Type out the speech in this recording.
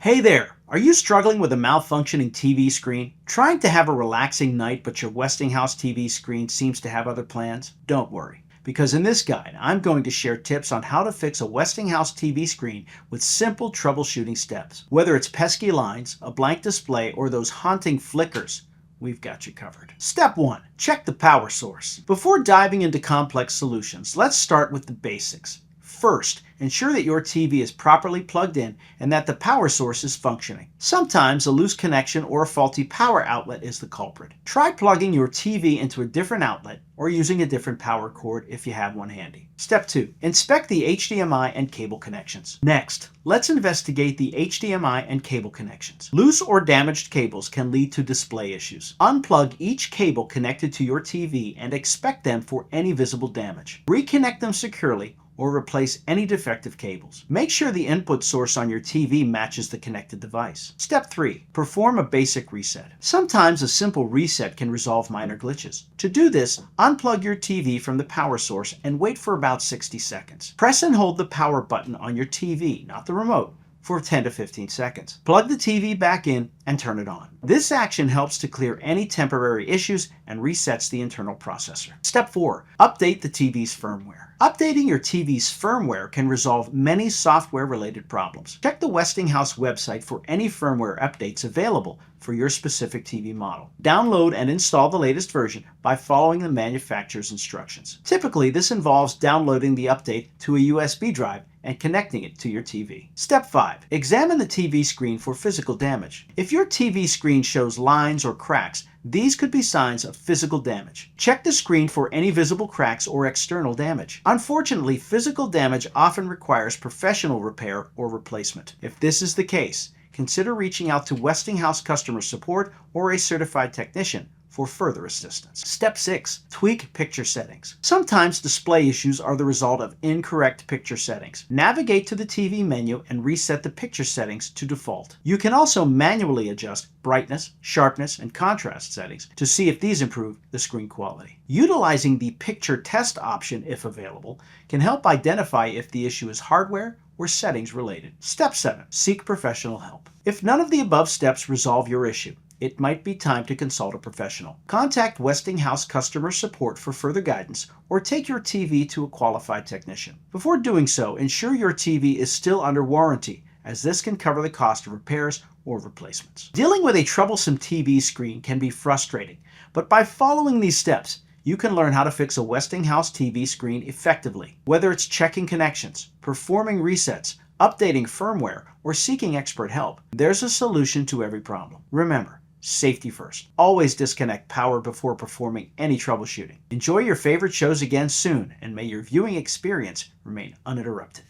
Hey there! Are you struggling with a malfunctioning TV screen? Trying to have a relaxing night, but your Westinghouse TV screen seems to have other plans? Don't worry, because in this guide, I'm going to share tips on how to fix a Westinghouse TV screen with simple troubleshooting steps. Whether it's pesky lines, a blank display, or those haunting flickers, we've got you covered. Step 1. Check the power source. Before diving into complex solutions, let's start with the basics. First, ensure that your TV is properly plugged in and that the power source is functioning. Sometimes a loose connection or a faulty power outlet is the culprit. Try plugging your TV into a different outlet or using a different power cord if you have one handy. Step 2. Inspect the HDMI and cable connections. Next, let's investigate the HDMI and cable connections. Loose or damaged cables can lead to display issues. Unplug each cable connected to your TV and inspect them for any visible damage. Reconnect them securely or replace any defective cables. Make sure the input source on your TV matches the connected device. Step 3. Perform a basic reset. Sometimes a simple reset can resolve minor glitches. To do this, unplug your TV from the power source and wait for about 60 seconds. Press and hold the power button on your TV, not the remote, for 10 to 15 seconds. Plug the TV back in and turn it on. This action helps to clear any temporary issues and resets the internal processor. Step 4. Update the TV's firmware. Updating your TV's firmware can resolve many software-related problems. Check the Westinghouse website for any firmware updates available for your specific TV model. Download and install the latest version by following the manufacturer's instructions. Typically, this involves downloading the update to a USB drive and connecting it to your TV. Step 5. Examine the TV screen for physical damage. If your TV screen shows lines or cracks, these could be signs of physical damage. Check the screen for any visible cracks or external damage. Unfortunately, physical damage often requires professional repair or replacement. If this is the case, consider reaching out to Westinghouse customer support or a certified technician for further assistance. Step 6. Tweak picture settings. Sometimes display issues are the result of incorrect picture settings. Navigate to the TV menu and reset the picture settings to default. You can also manually adjust brightness, sharpness, and contrast settings to see if these improve the screen quality. Utilizing the picture test option, if available, can help identify if the issue is hardware or settings related. Step 7. Seek professional help. If none of the above steps resolve your issue, it might be time to consult a professional. Contact Westinghouse customer support for further guidance or take your TV to a qualified technician. Before doing so, ensure your TV is still under warranty, as this can cover the cost of repairs or replacements. Dealing with a troublesome TV screen can be frustrating, but by following these steps, you can learn how to fix a Westinghouse TV screen effectively. Whether it's checking connections, performing resets, updating firmware, or seeking expert help, there's a solution to every problem. Remember, safety first. Always disconnect power before performing any troubleshooting. Enjoy your favorite shows again soon, and may your viewing experience remain uninterrupted.